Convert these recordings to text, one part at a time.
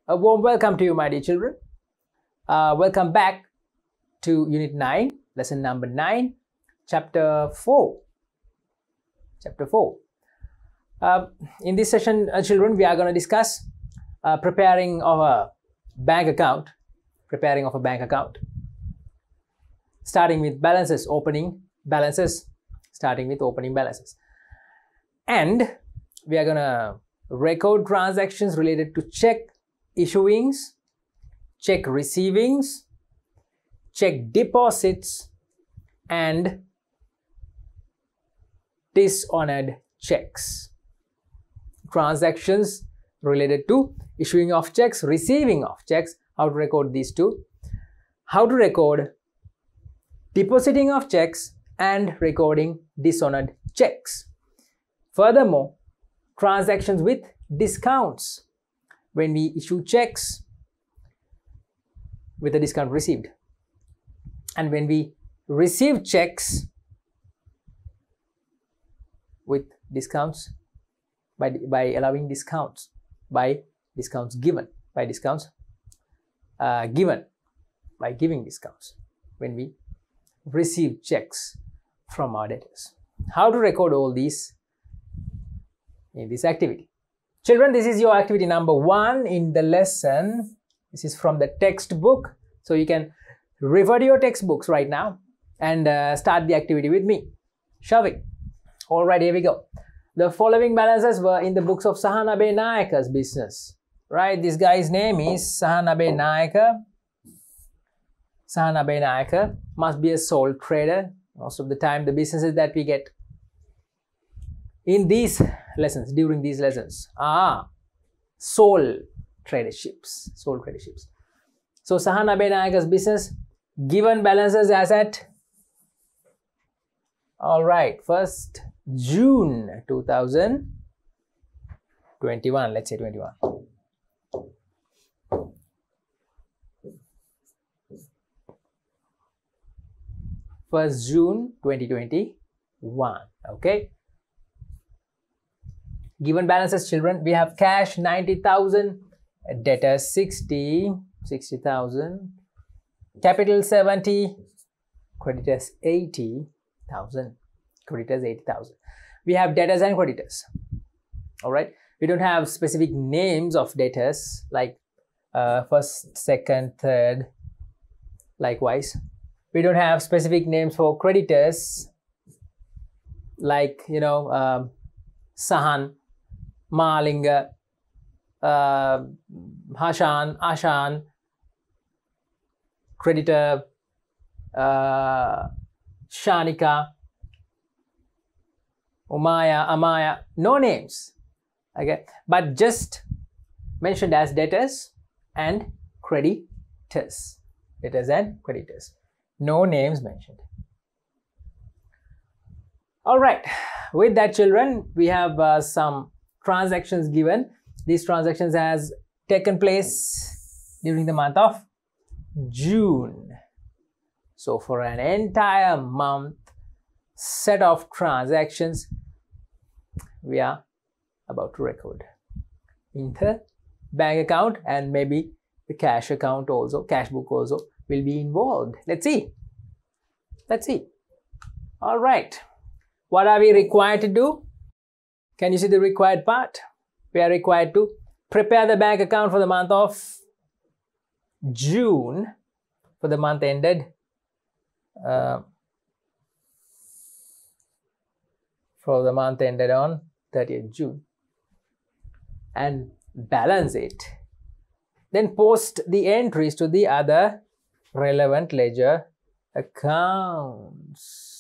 A warm welcome to you, my dear children. Welcome back to Unit 9, Lesson number 9, Chapter 4. Chapter 4. In this session, children, we are going to discuss preparing of a bank account. Preparing of a bank account. Starting with balances, opening balances. Starting with opening balances. And we are going to record transactions related to check issuings, check receivings, check deposits, and dishonored checks. Transactions related to issuing of checks, receiving of checks, how to record these two, how to record depositing of checks and recording dishonored checks. Furthermore, transactions with discounts when we issue checks with a discount received, and when we receive checks with discounts by allowing discounts, by discounts given, by discounts given, by giving discounts when we receive checks from our debtors. How to record all these in this activity. Children, this is your activity number 1 in the lesson. This is from the textbook. So you can refer to your textbooks right now and start the activity with me. Shall we? Alright, here we go. The following balances were in the books of Sahanabe Nayaka's business. Right, this guy's name is Sahanabe Nayaka. Sahanabe Nayaka must be a sole trader. Most of the time, the businesses that we get in these lessons, during these lessons, are sole traderships. Sole traderships. So Sahanabe Nayaka's business, given balances as at, alright, 1st June 2021. Let's say 21. First June 2021. Okay. Given balances, children, we have cash 90,000, debtors 60,000, capital 70, creditors 80,000, creditors 80,000. We have debtors and creditors. All right. We don't have specific names of debtors like first, second, third. Likewise, we don't have specific names for creditors like, you know, Sahan, Malinga, Hashan, Ashan, creditor, Shanika, Umaya, Amaya, no names, okay, but just mentioned as debtors and creditors, debtors and creditors, no names mentioned. All right, with that, children, we have some transactions given. These transactions has taken place during the month of June. So for an entire month, set of transactions we are about to record in the bank account, and maybe the cash account also, cash book also will be involved. Let's see. Let's see. All right. What are we required to do? Can you see the required part? We are required to prepare the bank account for the month of June, for the month ended on 30th June, and balance it. Then post the entries to the other relevant ledger accounts.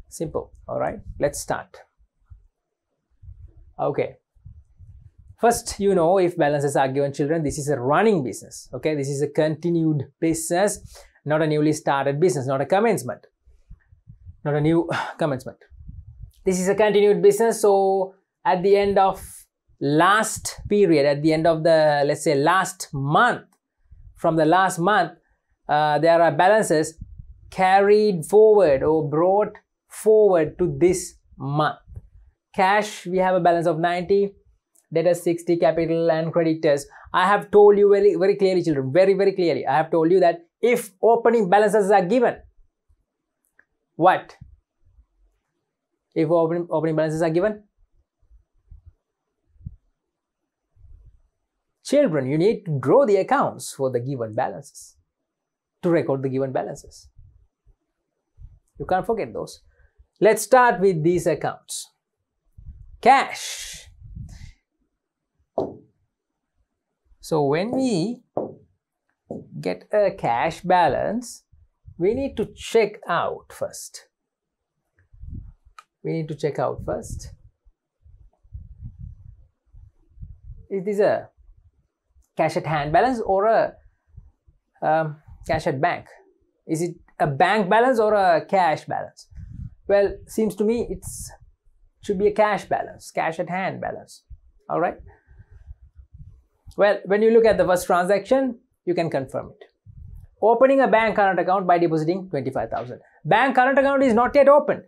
Simple. All right, let's start. Okay. First, you know, if balances are given, children, this is a running business. Okay, this is a continued business, not a newly started business, not a commencement, not a new commencement. This is a continued business. So at the end of last period, at the end of the, let's say, last month, from the last month, there are balances carried forward or brought forward to this month. Cash, we have a balance of 90. debtors 60, capital and creditors. I have told you very, very clearly, children, very, very clearly. I have told you that if opening balances are given, what? If opening balances are given? Children, you need to draw the accounts for the given balances to record the given balances. You can't forget those. Let's start with these accounts. Cash. So when we get a cash balance, we need to check out first. Is this a cash at hand balance or a cash at bank? Is it a bank balance or a cash balance? Well, seems to me it should be a cash balance, cash at hand balance. All right. Well, when you look at the first transaction, you can confirm it. Opening a bank current account by depositing 25,000. Bank current account is not yet opened.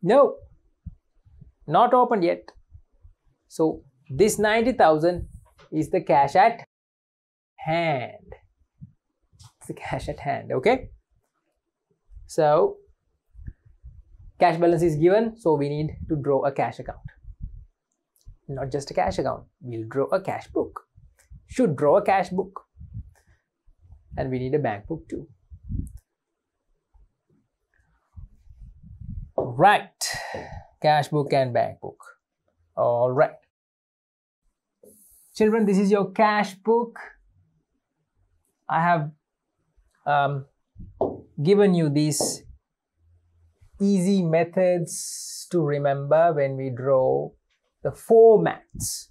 No, not opened yet. So this 90,000 is the cash at hand. It's the cash at hand, okay? So cash balance is given, so we need to draw a cash account. Not just a cash account, we'll draw a cash book. Should draw a cash book. And we need a bank book too. Right, cash book and bank book. All right. Children, this is your cash book. I have given you these easy methods to remember when we draw the formats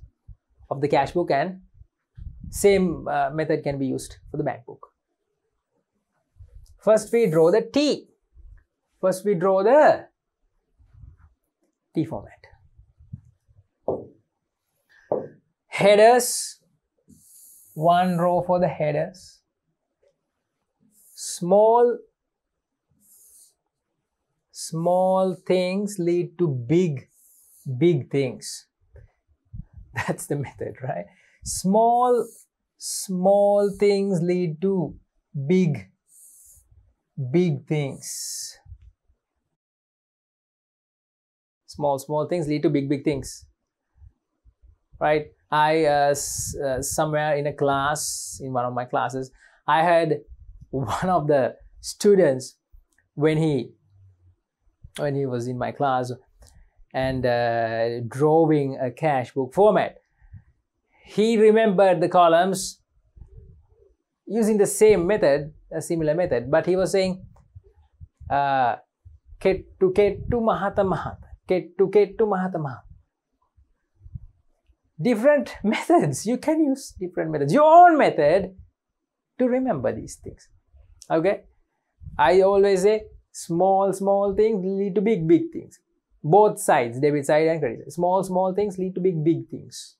of the cash book, and same method can be used for the bank book. First we draw the T. First we draw the T format. Headers, one row for the headers. Small things lead to big things. That's the method, right? Small things lead to big things. Small things lead to big things, right? I somewhere in a class, in one of my classes, I had one of the students when he was in my class and drawing a cash book format. He remembered the columns using the same method, a similar method, but he was saying kettu mahata mahata, kettu mahata mahata. Different methods. You can use different methods, your own method to remember these things. Okay, I always say small things lead to big things. Both sides, debit side and credit side. Small things lead to big things.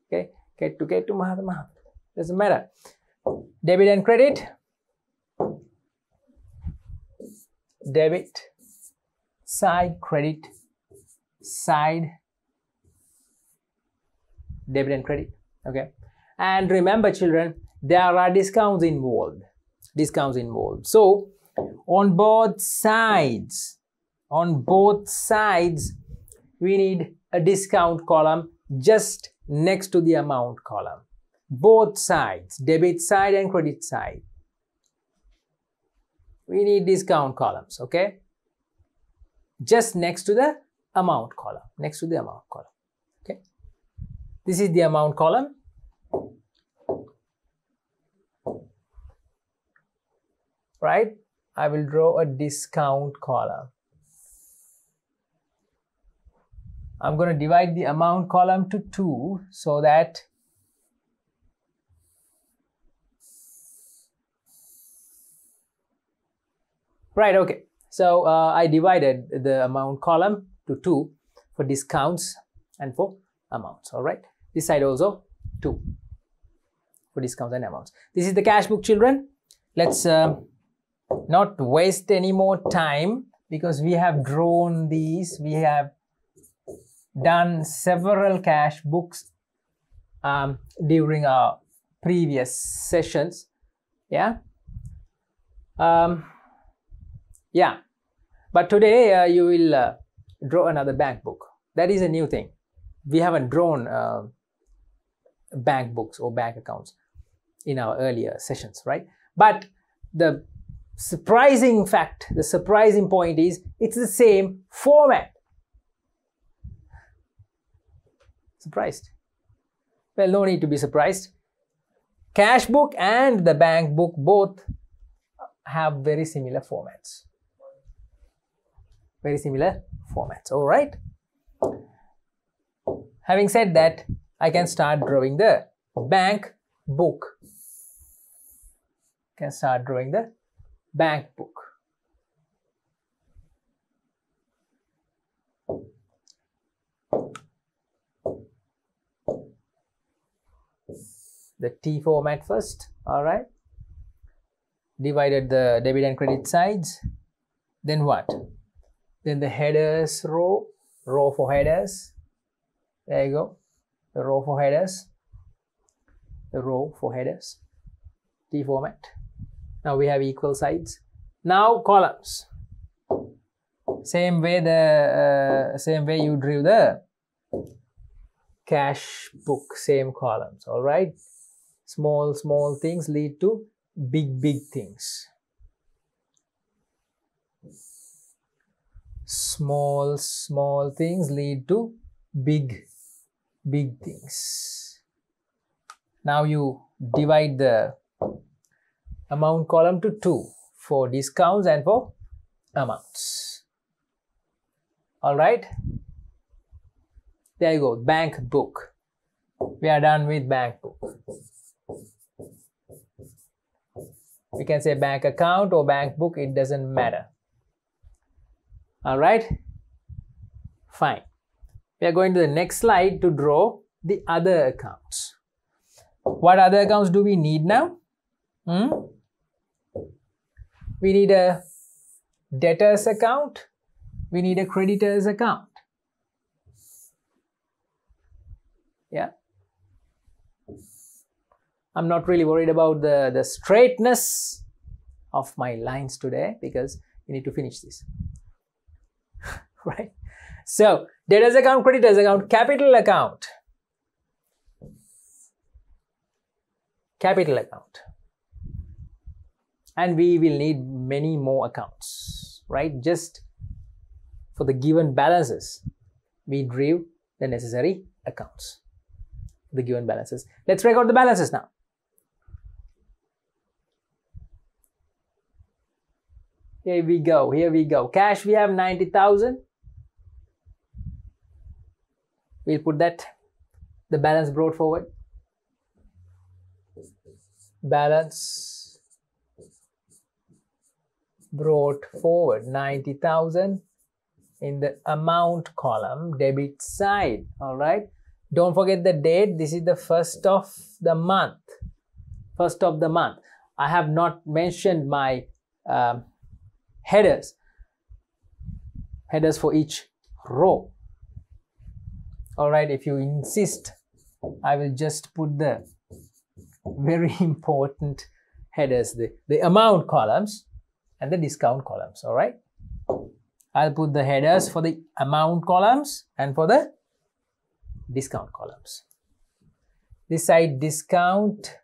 Okay, kettu mahata mahata. Doesn't matter. Debit and credit. Debit side, credit side. Debit and credit. Okay, and remember, children, there are discounts involved. So on both sides, we need a discount column just next to the amount column. Both sides, debit side and credit side, we need discount columns. Okay, just next to the amount column. Okay, this is the amount column. Right, I will draw a discount column. I'm going to divide the amount column to 2 so that right, okay. So I divided the amount column to 2 for discounts and for amounts. All right, this side also 2 for discounts and amounts. This is the cash book, children. Let's not waste any more time because we have drawn these, we have done several cash books during our previous sessions. Yeah. Yeah. But today you will draw another bank book. That is a new thing. We haven't drawn bank books or bank accounts in our earlier sessions, right? But the surprising fact, the surprising point is it's the same format. Surprised? Well, no need to be surprised. Cash book and the bank book both have very similar formats. Very similar formats, all right? Having said that, I can start drawing the bank book. Can start drawing the bank book. The T format first, all right? Divided the debit and credit sides. Then what? Then the headers row for headers. There you go. The row for headers. The row for headers. T format. Now we have equal sides. Now columns. Same way you drew the cash book. Same columns. All right. Small things lead to big things. Small things lead to big things. Now you divide the amount column to 2 for discounts and for amounts. All right. There you go. Bank book. We are done with bank book. We can say bank account or bank book, it doesn't matter. All right. Fine. We are going to the next slide to draw the other accounts. What other accounts do we need now? We need a debtors account. We need a creditors account. Yeah. I'm not really worried about the straightness of my lines today because we need to finish this. Right? So, debtors account, creditors account, capital account. Capital account. And we will need many more accounts, right? Just for the given balances, we drew the necessary accounts. The given balances. Let's record the balances now. Here we go. Cash, we have 90,000. We'll put that, the balance brought forward. Balance brought forward 90,000 in the amount column, debit side. All right. Don't forget the date. This is the first of the month. First of the month. I have not mentioned my headers for each row. All right, if you insist, I will just put the very important headers, the amount columns and the discount columns. All right, I'll put the headers for the amount columns and for the discount columns. This side discount,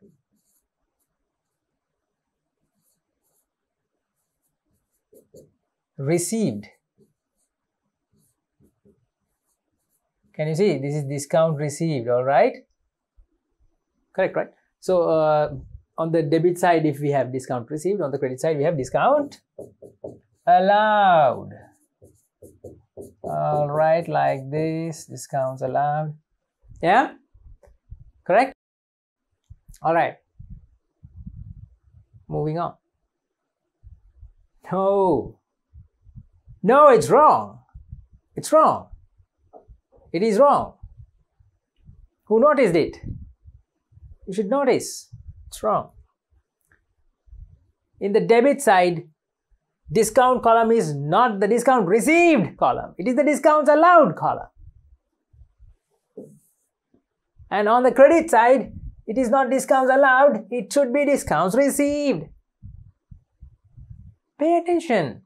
received. Can you see? This is discount received, all right? Correct, right? So, on the debit side, if we have discount received, on the credit side, we have discount allowed. All right, like this, discounts allowed. Yeah? Correct? All right. Moving on. No, it's wrong. It's wrong. It is wrong. Who noticed it? You should notice. It's wrong. In the debit side, discount column is not the discount received column. It is the discounts allowed column. And on the credit side, it is not discounts allowed, it should be discounts received. Pay attention.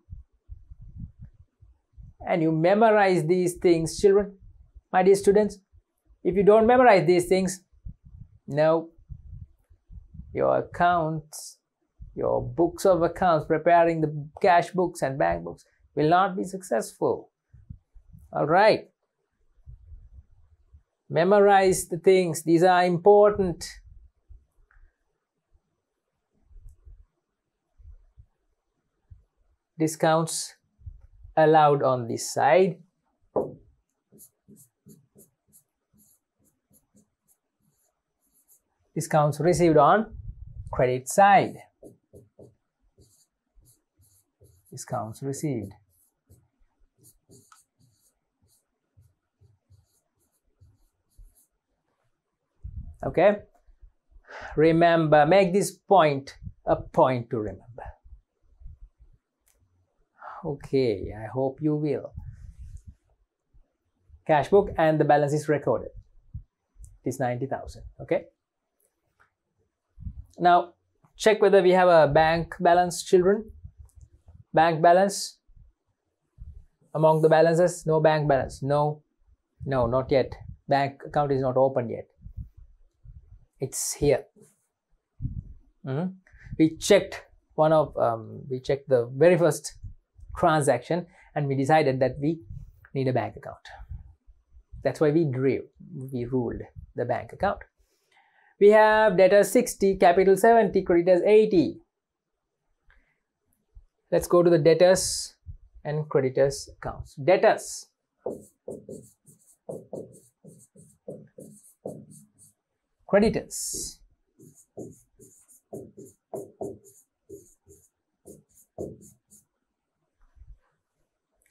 And you memorize these things, children, my dear students. If you don't memorize these things, no, your accounts, your books of accounts, preparing the cash books and bank books will not be successful. All right. Memorize the things. These are important. Discounts allowed on this side. Discounts received on credit side. Discounts received. Okay, remember, make this point a point to remember. Okay, I hope you will. Cash book and the balance is recorded. It is 90,000. Okay. Now check whether we have a bank balance, children. Bank balance among the balances. No bank balance. No, not yet. Bank account is not open yet. It's here. We checked the very first transaction and we decided that we need a bank account. That's why we ruled the bank account. We have debtors 60, capital 70, creditors 80. Let's go to the debtors and creditors accounts. Debtors. Creditors.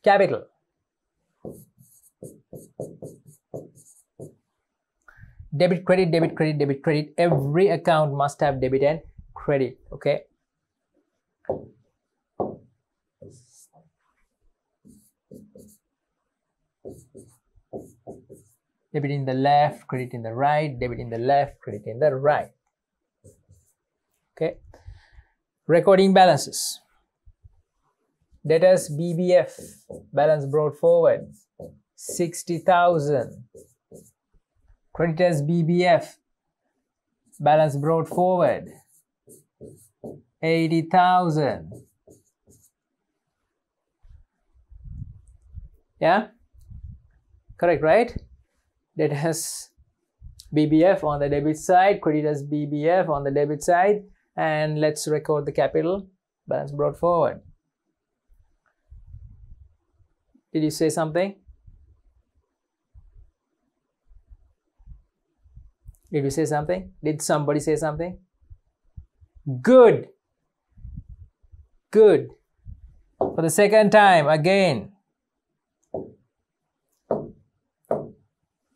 Capital. Debit, credit, debit, credit, debit, credit. Every account must have debit and credit. Okay. Debit in the left, credit in the right, debit in the left, credit in the right. Okay. Recording balances. Debtors BBF, balance brought forward, 60,000. Creditors BBF, balance brought forward, 80,000. Yeah? Correct, right? Debtors BBF on the debit side, creditors BBF on the debit side, and let's record the capital, balance brought forward. Did you say something? Did you say something? Did somebody say something? Good. Good. For the second time, again.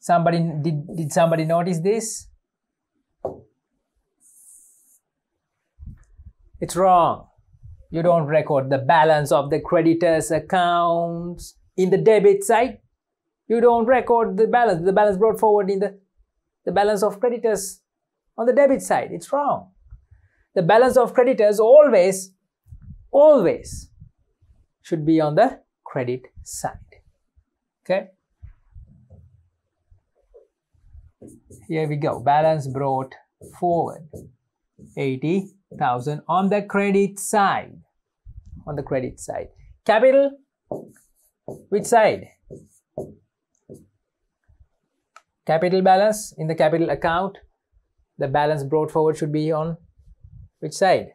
Did somebody notice this? It's wrong. You don't record the balance of the creditors' accounts in the debit side. You don't record the balance brought forward in the balance of creditors on the debit side. It's wrong. The balance of creditors always should be on the credit side. Okay. Here we go. Balance brought forward, 80,000 on the credit side. On the credit side. Capital, which side? Capital balance in the capital account. The balance brought forward should be on which side?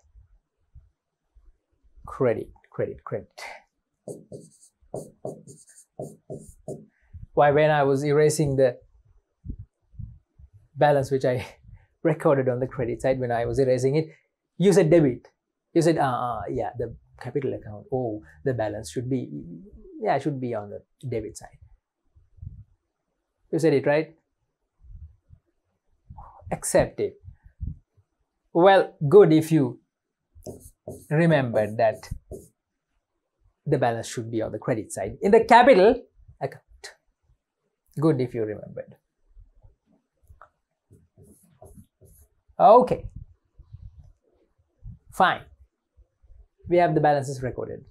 Credit, credit, credit. Why, when I was erasing the balance which I recorded on the credit side, when I was erasing it, you said debit. You said, yeah, the capital account. Oh, the balance should be, yeah, should be on the debit side. You said it, right? Accept it. Well, good if you remembered that the balance should be on the credit side in the capital account. Good if you remembered. Okay, fine. We have the balances recorded.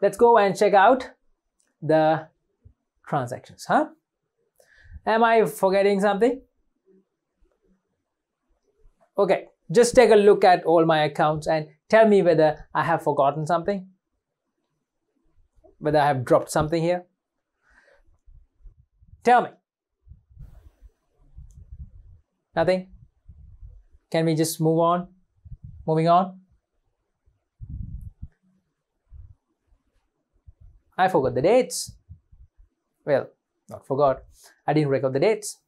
Let's go and check out the transactions, huh? Am I forgetting something? Okay, just take a look at all my accounts and tell me whether I have forgotten something, whether I have dropped something here. Tell me. Nothing? Can we just move on? Moving on? I forgot the dates. Well, not forgot. I didn't record the dates.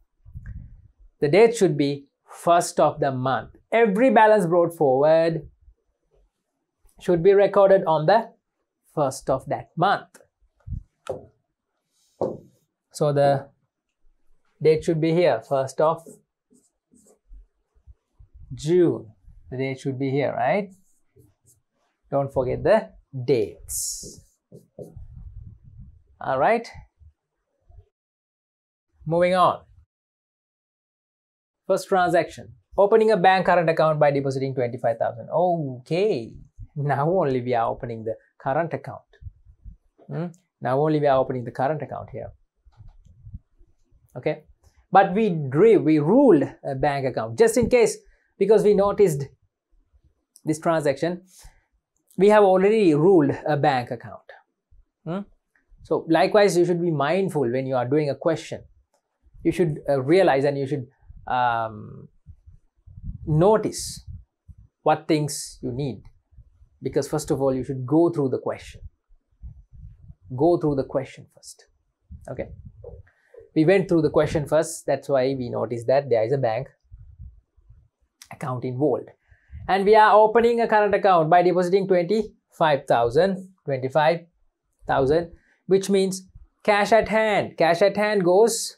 The date should be 1st of the month. Every balance brought forward should be recorded on the 1st of that month. So the date should be here, 1st of June. The date should be here, right? Don't forget the dates. All right. Moving on. First transaction. Opening a bank current account by depositing 25,000. Okay. Now only we are opening the current account. Now only we are opening the current account here. Okay. But we ruled a bank account just in case, because we noticed this transaction, we have already ruled a bank account. So likewise, you should be mindful when you are doing a question. You should realize and you should notice what things you need, because first of all you should go through the question. Go through the question first. Okay, we went through the question first. That's why we noticed that there is a bank account involved, and we are opening a current account by depositing 25,000, which means cash at hand. Cash at hand goes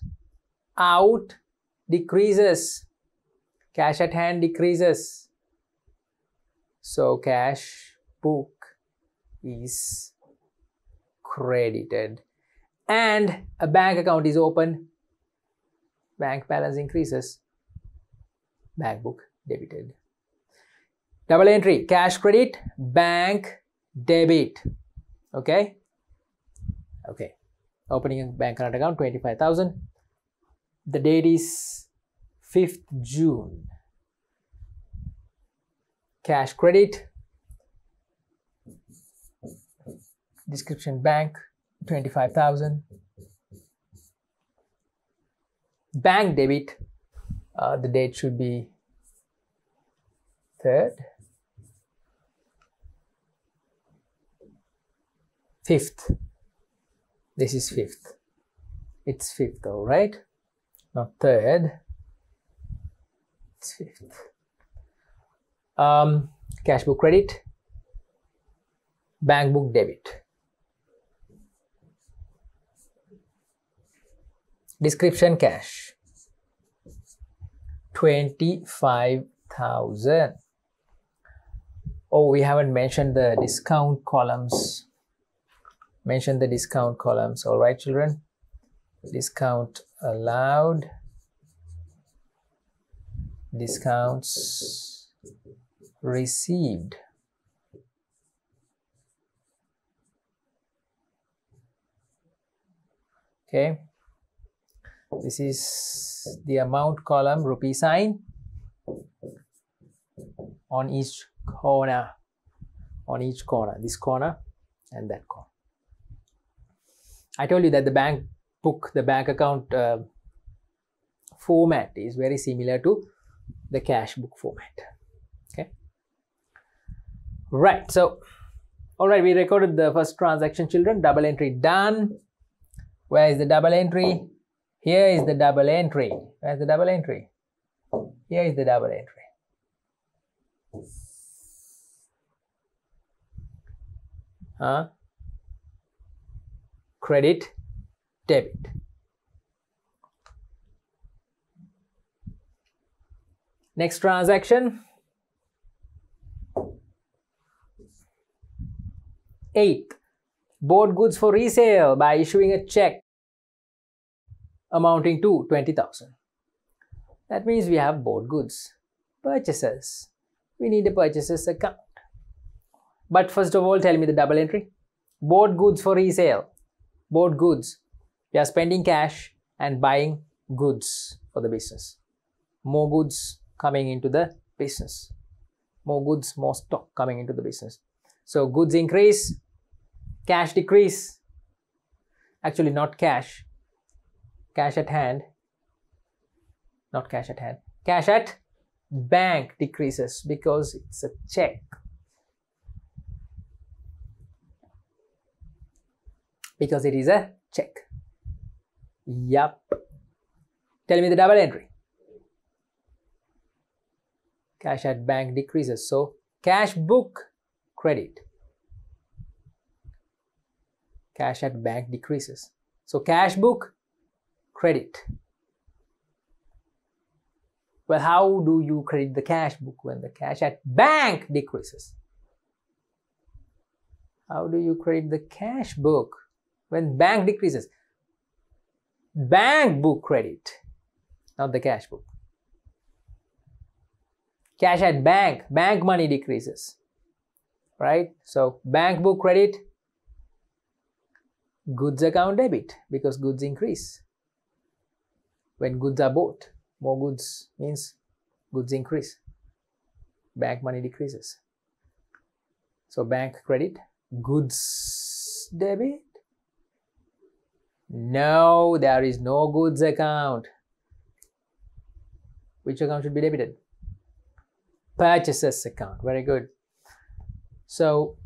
out, decreases. Cash at hand decreases. So cash book is credited and a bank account is opened. Bank balance increases. Bank book debited. Double entry, cash credit, bank debit. Okay. Okay. Opening a bank current account, 25,000. The date is 5th June. Cash credit. Description bank, 25,000. Bank debit. The date should be 3rd. 5th. This is 5th. It's 5th though, right? Not 3rd. It's 5th. Cash book credit. Bank book debit. Description cash. 25,000. Oh, we haven't mentioned the discount columns. Mention the discount columns. All right, children. Discount allowed. Discounts received. Okay. This is the amount column, rupee sign on each corner. On each corner. This corner and that corner. I told you that the bank book, the bank account format is very similar to the cash book format. Okay. Right. So, all right, we recorded the first transaction, children. Double entry done. Where is the double entry? Here is the double entry. Where's the double entry? Here is the double entry. Credit, debit. Next transaction. 8th. Bought goods for resale by issuing a check amounting to 20,000. That means we have bought goods. Purchases. We need a purchases account. But first of all, tell me the double entry. Bought goods for resale. Bought goods. We are spending cash and buying goods for the business. More goods coming into the business. More goods, more stock coming into the business. So goods increase, cash decrease. Actually, not cash. Cash at hand. Not cash at hand. Cash at bank decreases because it's a check. Because it is a check. Yup. Tell me the double entry. Cash at bank decreases. So cash book credit. Cash at bank decreases. So cash book credit. Well, how do you credit the cash book when the cash at bank decreases? How do you credit the cash book when bank decreases? Bank book credit, not the cash book. Cash at bank, bank money decreases, right? So bank book credit, goods account debit because goods increase. When goods are bought, more goods means goods increase. Bank money decreases. So bank credit, goods debit. No, there is no goods account. Which account should be debited? Purchases account. Very good. So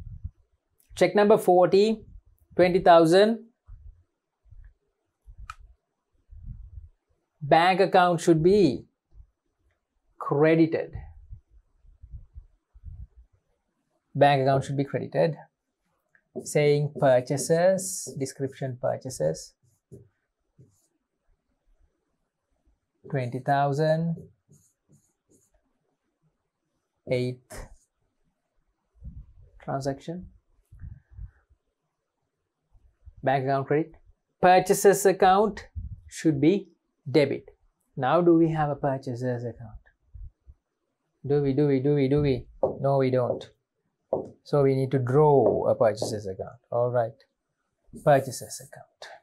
check number 40, 20,000. Bank account should be credited. Bank account should be credited. Saying purchases, description purchases. 20,000. 8th transaction. Bank account credit. Purchases account should be debit. Now do we have a purchases account? Do we? No, we don't. So we need to draw a purchases account. All right. Purchases account.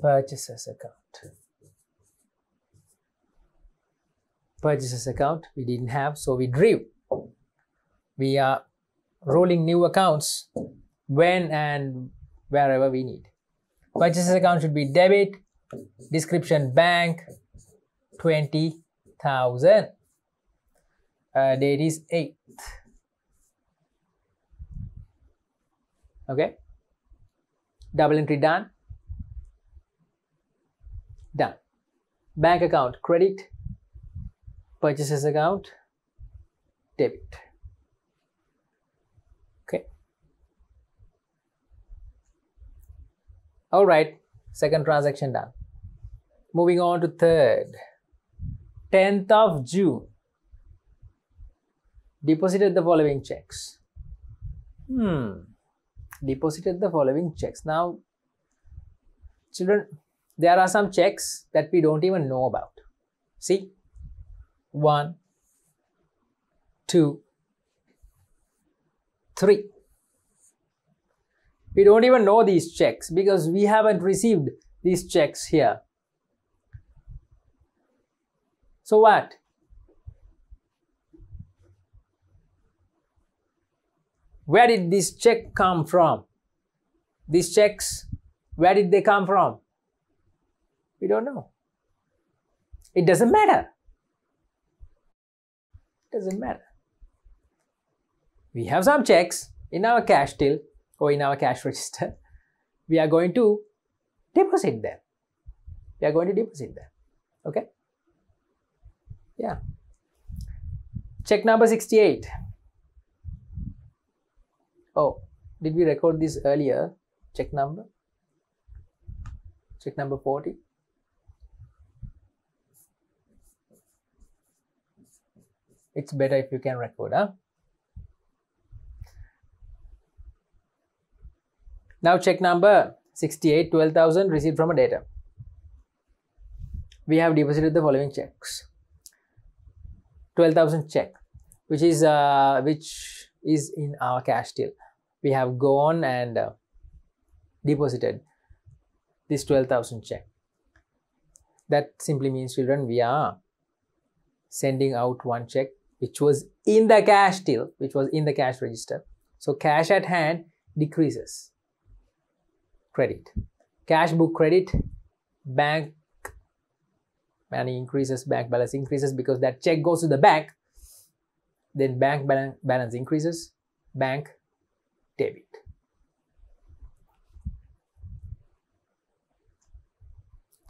Purchases account. Purchases account we didn't have, so we drew. We are rolling new accounts when and wherever we need. Purchases account should be debit. Description bank 20,000. Date is 8th. Okay. Double entry done. Done. Bank account credit. Purchases account debit. Okay. All right. Second transaction done. Moving on to third. 10th of June. Deposited the following checks. Deposited the following checks. Now, children, there are some checks that we don't even know about. See? 1, 2, 3. We don't even know these checks because we haven't received these checks here. So what? Where did this check come from? These checks, where did they come from? We don't know. It doesn't matter. It doesn't matter. We have some checks in our cash till or in our cash register. We are going to deposit them. We are going to deposit them. Okay? Yeah. Check number 68. Oh, did we record this earlier? Check number? Check number 40. It's better if you can record, huh? Now check number 68, 12,000 received from a debtor. We have deposited the following checks. 12,000 check, which is in our cash till. We have gone and deposited this 12,000 check. That simply means, children, we are sending out one check which was in the cash till, which was in the cash register. So cash at hand decreases. Credit. Cash book credit. Bank money increases, bank balance increases because that check goes to the bank. Then bank balance increases. Bank debit.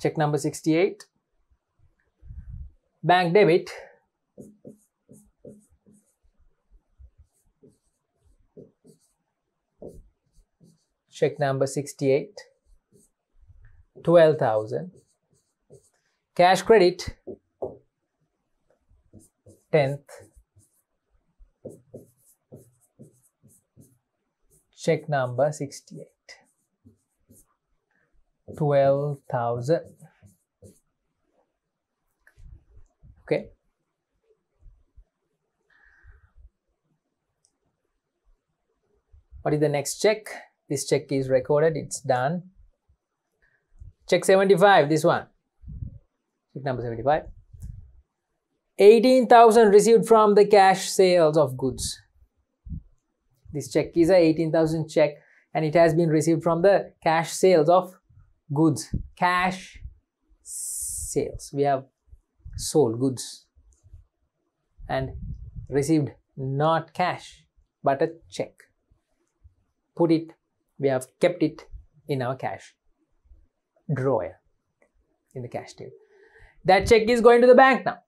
Check number 68. Bank debit. Check number 68. 12,000. Cash credit. 10th. Check number 68. 12,000. Okay. What is the next check? This check is recorded. It's done. Check 75. This one. Check number 75. 18,000 received from the cash sales of goods. This check is a 18,000 check and it has been received from the cash sales of goods. Cash sales. We have sold goods and received not cash but a check. Put it, we have kept it in our cash drawer in the cash till. That check is going to the bank now.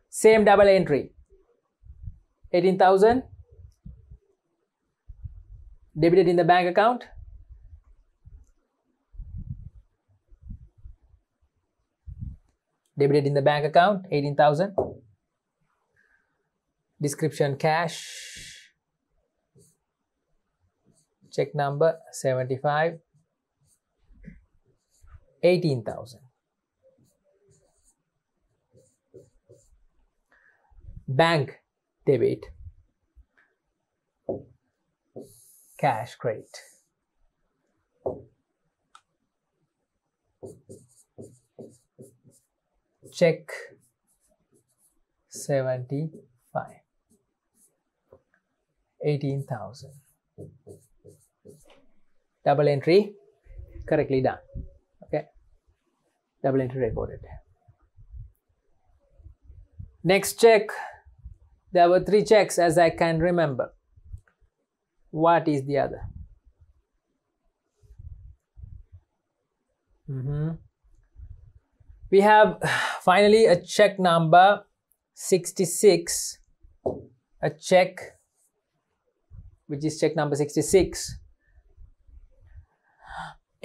Same double entry. 18,000 debited in the bank account. Debited in the bank account, 18,000. Description cash. Check number 75. 18,000. Bank debit. Cash credit. Check 75. 18,000. Double entry correctly done. Okay. Double entry recorded. Next check. There were 3 checks as I can remember. What is the other? We have finally a check number 66. A check which is check number 66.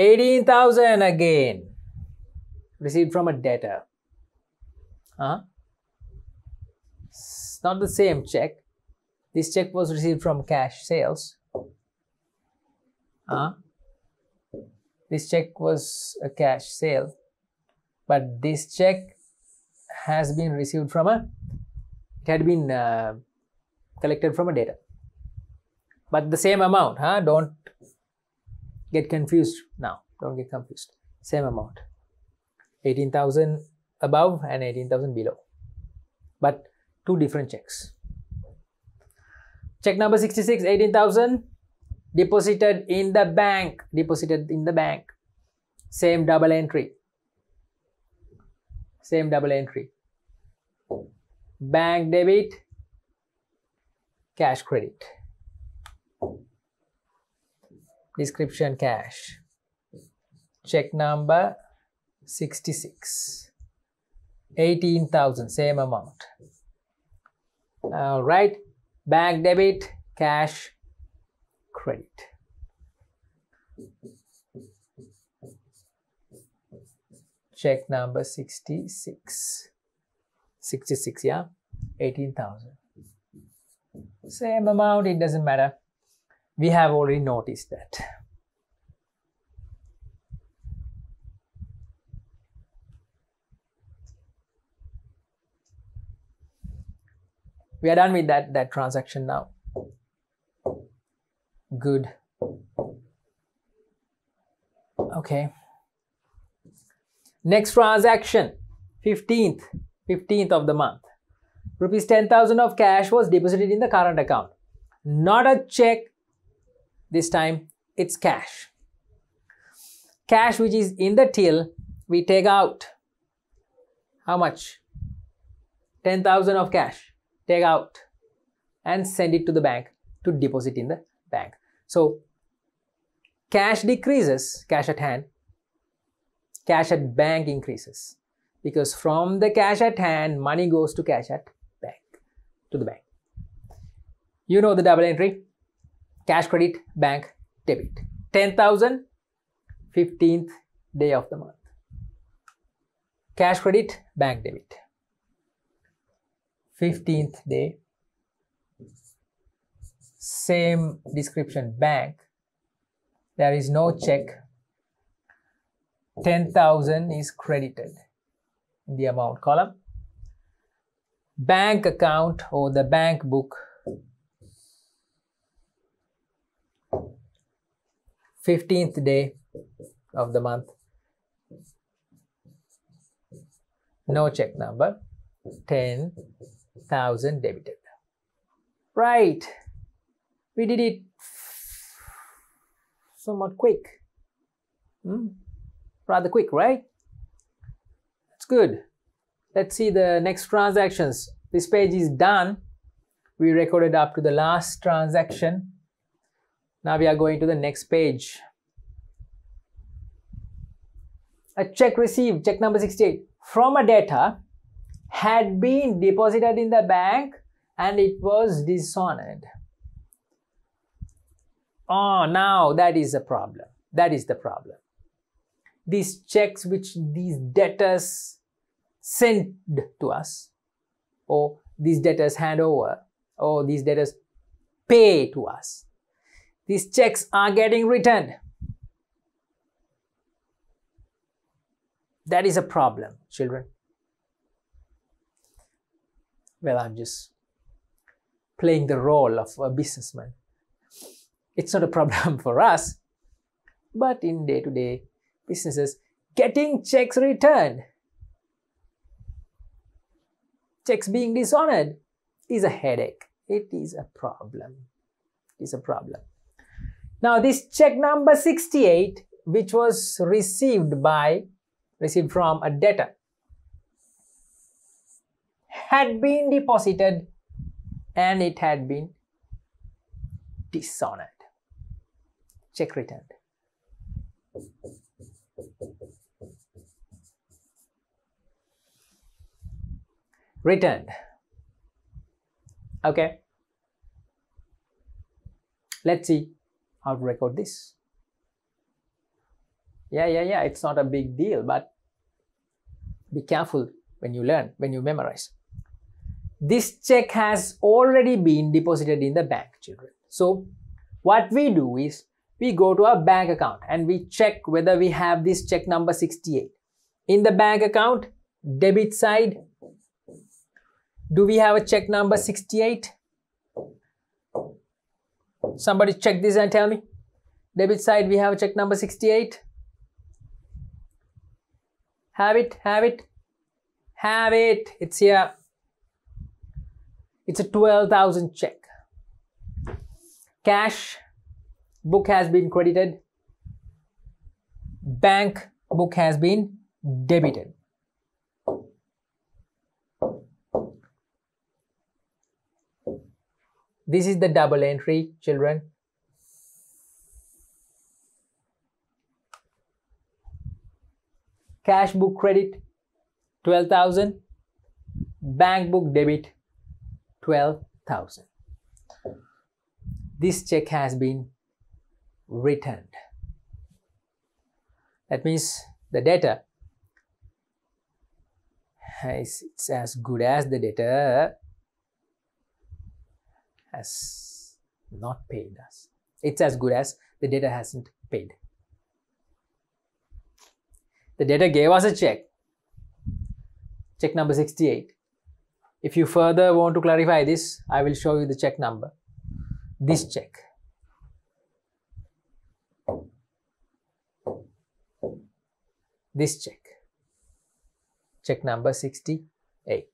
18,000 again received from a debtor. It's not the same check. This check was received from cash sales. This check was a cash sale, but this check has been received from it had been collected from a debtor. But the same amount, don't get confused now. Don't get confused. Same amount. 18,000 above and 18,000 below. But 2 different checks. Check number 66, 18,000 deposited in the bank. Deposited in the bank. Same double entry. Same double entry. Bank debit. Cash credit. Description cash. Check number 66. 18,000. Same amount. Alright. Bank debit, cash, credit. Check number 66. 66, yeah? 18,000. Same amount, it doesn't matter. We have already noticed that. We are done with that transaction now. Good. Okay. Next transaction, 15th of the month. Rupees 10,000 of cash was deposited in the current account. Not a check this time, it's cash. Cash which is in the till, we take out. How much? 10,000 of cash. Take out and send it to the bank to deposit in the bank. So cash decreases, cash at hand. Cash at bank increases, because from the cash at hand, money goes to cash at bank, to the bank. You know the double entry. Cash credit, bank debit. 10,000, 15th day of the month. Cash credit, bank debit. 15th day. Same description, bank. There is no check. 10,000 is credited in the amount column. Bank account or the bank book, 15th day of the month. No check number. 10,000 debited. Right. We did it somewhat quick. Rather quick, right? That's good. Let's see the next transactions. This page is done. We recorded up to the last transaction. Now we are going to the next page. A check received, check number 68, from a debtor had been deposited in the bank and it was dishonored. Oh, now that is a problem. That is the problem. These checks which these debtors send to us, or these debtors hand over, or these debtors pay to us, these checks are getting returned. That is a problem, children. Well, I'm just playing the role of a businessman. It's not a problem for us, but in day-to-day businesses, getting checks returned, checks being dishonored is a headache. It is a problem. It is a problem. Now, this check number 68, which was received from a debtor, had been deposited and it had been dishonored. Check returned. Returned. Okay. Let's see how to record this. Yeah. It's not a big deal, but be careful when you learn, when you memorize. This check has already been deposited in the bank, children. So what we do is we go to our bank account and we check whether we have this check number 68. In the bank account, debit side, do we have a check number 68? Somebody check this and tell me. Debit side, we have a check number 68. Have it. It's here. It's a 12,000 check. Cash book has been credited. Bank book has been debited. This is the double entry, children. Cash book credit 12,000. Bank book debit 12,000. This check has been returned. That means the debtor, it's as good as the debtor has not paid us. It's as good as the debtor hasn't paid. The debtor gave us a check number 68. If you further want to clarify this, I will show you the check number. This check. This check. Check number 68.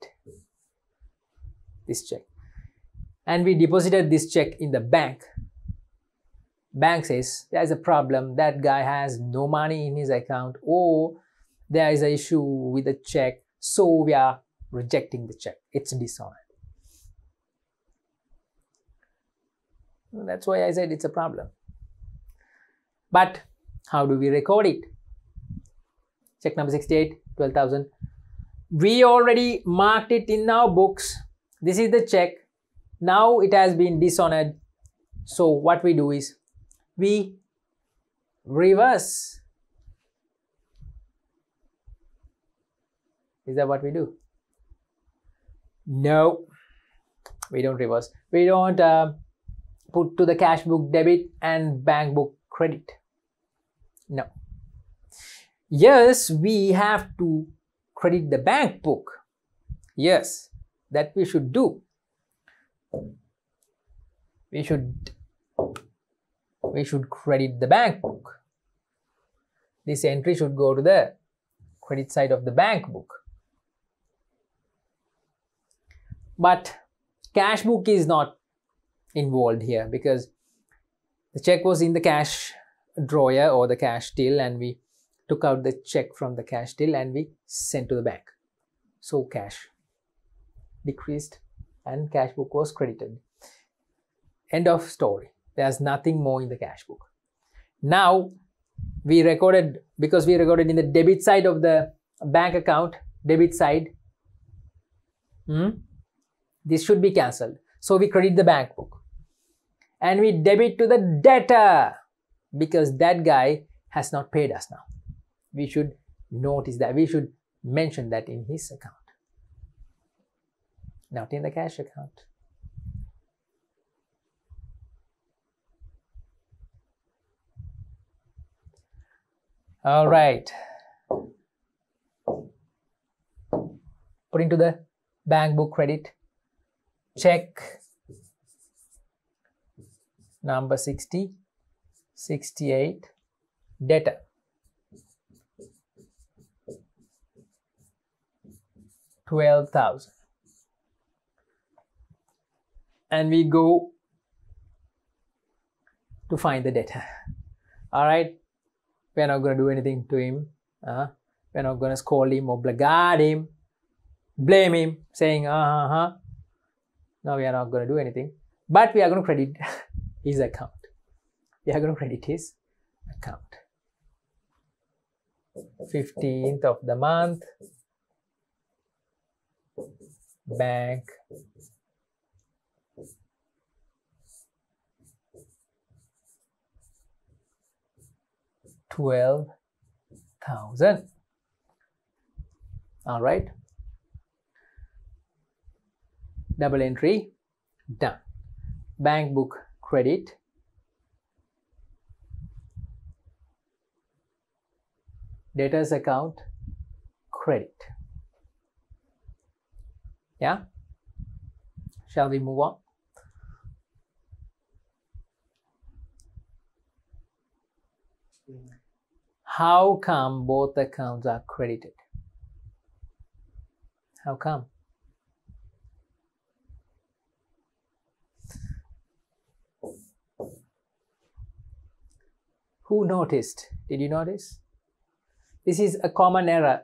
This check. And we deposited this check in the bank. Bank says there is a problem, that guy has no money in his account, or there is an issue with the check, so we are rejecting the check. It's dishonored. That's why I said it's a problem. But how do we record it? Check number 68, 12,000. We already marked it in our books. This is the check. Now it has been dishonored. So what we do is we reverse. Is that what we do? No, we don't reverse. We don't put to the cash book debit and bank book credit. No. Yes, we have to credit the bank book. Yes, that we should do. We should credit the bank book. This entry should go to the credit side of the bank book. But cash book is not involved here because the check was in the cash drawer or the cash till, and we took out the check from the cash till and we sent to the bank. So cash decreased and cash book was credited. End of story. There's nothing more in the cash book. Now we recorded, because we recorded in the debit side of the bank account, debit side, this should be cancelled. So we credit the bank book and we debit to the debtor because that guy has not paid us now. We should notice that. We should mention that in his account, not in the cash account. All right. Putting to the bank book credit. Check number 60, 68, debtor. $12,000. And we go to find the debtor. All right. We're not going to do anything to him. We're not going to scold him or blackguard him, blame him, saying, No, we are not going to do anything. But we are going to credit his account. We are going to credit his account. 15th of the month. Bank. $12,000. All right. Double entry done. Bank book credit. Debtors account credit. Yeah. Shall we move on? How come both accounts are credited? How come? Who noticed? Did you notice? This is a common error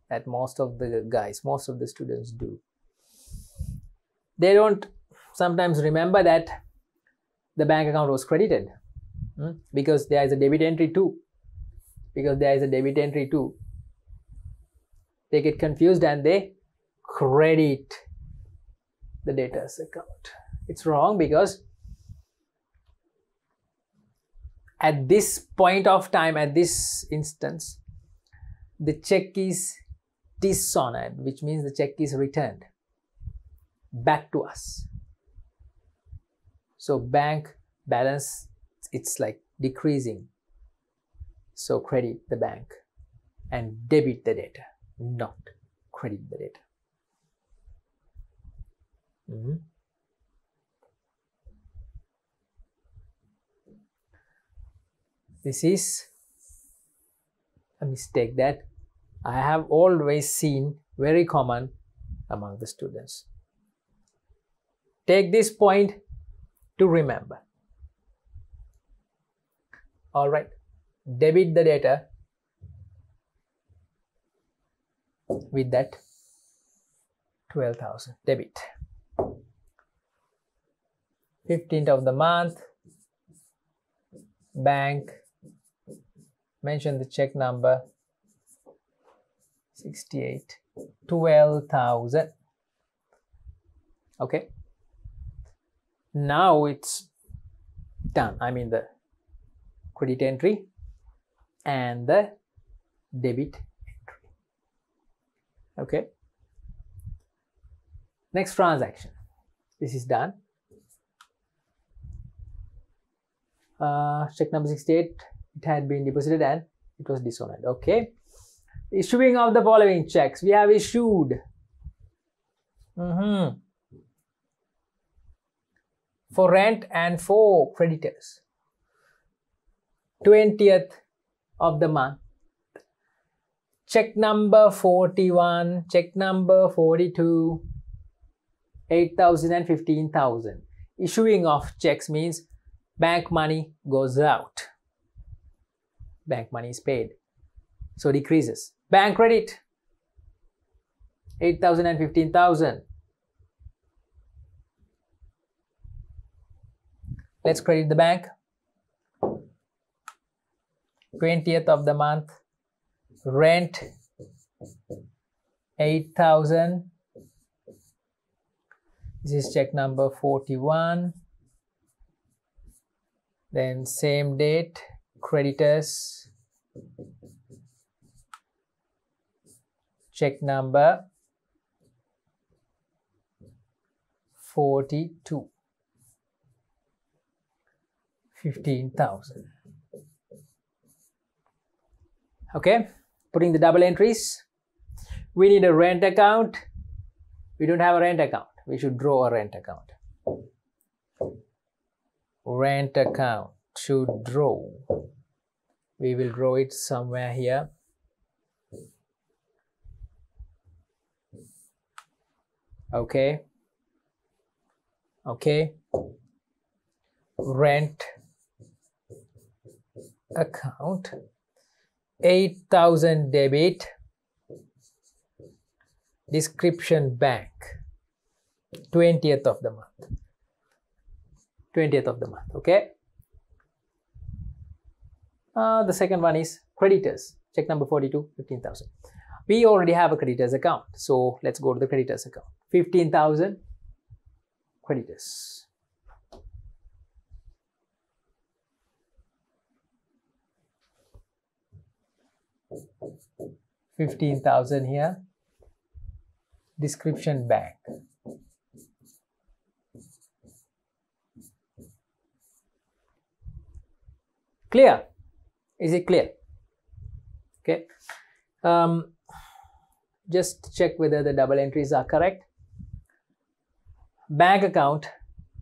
that most of the guys, most of the students do. They don't sometimes remember that the bank account was credited because there is a debit entry too. They get confused and they credit the debtor's account. It's wrong because at this point of time, at this instance, the check is dishonored, which means the check is returned back to us. So bank balance, it's like decreasing. So credit the bank and debit the debtor, not credit the debtor. This is a mistake that I have always seen very common among the students. Take this point to remember. All right, debit the data with that 12,000 debit. 15th of the month, bank, mention the check number, 68, 12,000. Okay, now it's done. I mean the credit entry and the debit entry. Okay, next transaction. This is done. Check number 68, it had been deposited and it was dishonored. Okay, issuing of the following checks. We have issued for rent and for creditors. 20th of the month, check number 41, check number 42, 8,000 and 15,000. Issuing of checks means bank money goes out. Bank money is paid, so decreases. Bank credit, 8,000 and 15,000. Let's credit the bank. 20th of the month, rent 8,000. This is check number 41. Then same date, creditors, check number 42, 15,000. Okay, putting the double entries. We need a rent account. We don't have a rent account. We should draw a rent account. Rent account should draw. We will draw it somewhere here. Okay. Okay. Rent account. 8,000 debit. Description bank. 20th of the month. 20th of the month. Okay. The second one is creditors. Check number 42, 15,000. We already have a creditors account. So let's go to the creditors account. 15,000 creditors. $15,000 here. Description bank. Clear? Is it clear? Okay. Just check whether the double entries are correct. Bank account,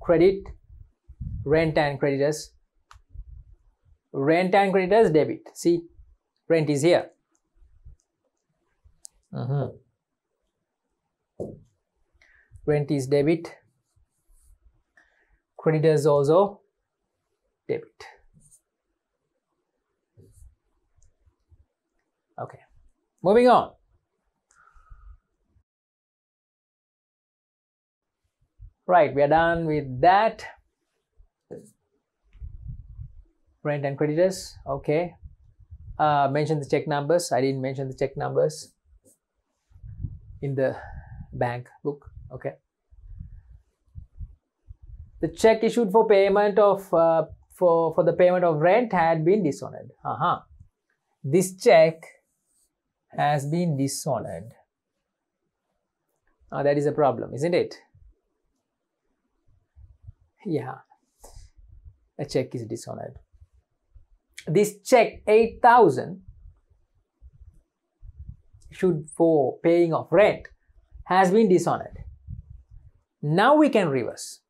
credit, rent and creditors. Rent and creditors debit. See, rent is here. Rent is debit. Creditors also debit. Okay, moving on. Right, we are done with that. Rent and creditors. Okay. Mention the check numbers. I didn't mention the check numbers in the bank book. Okay. The check issued for payment of for the payment of rent had been dishonored. This check has been dishonored. That is a problem, isn't it? Yeah, a check is dishonored. This check 8,000 issued for paying of rent has been dishonored. Now we can reverse.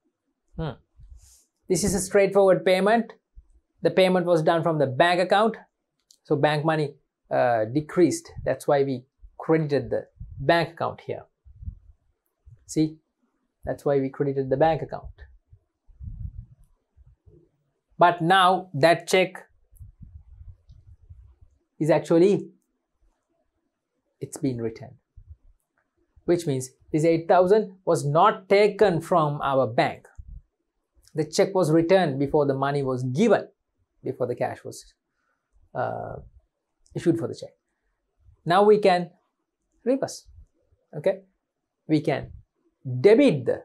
This is a straightforward payment. The payment was done from the bank account. So bank money decreased. That's why we credited the bank account here. See, that's why we credited the bank account. But now that check is actually, it's been returned. Which means this 8,000 was not taken from our bank. The check was returned before the money was given, before the cash was issued for the check. Now we can reverse. Okay, we can debit the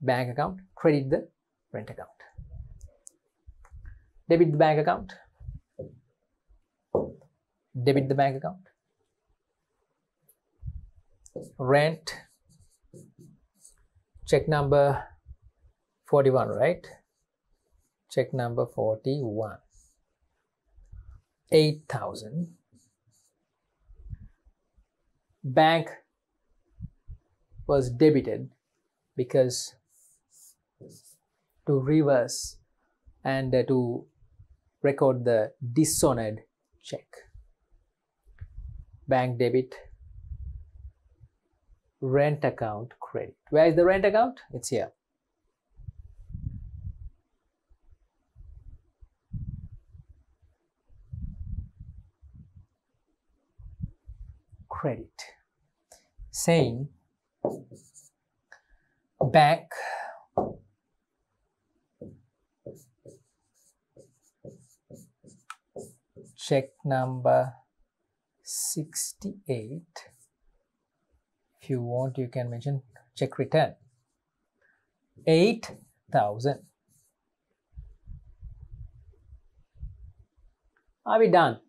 bank account, credit the rent account. Debit the bank account, debit the bank account, rent, check number 41, right? Check number 41, 8,000. Bank was debited because to reverse and to record the dishonored check. Bank debit, rent account credit. Where is the rent account? It's here. Credit, saying bank check number 68. If you want, you can mention check return 8,000. Are we done?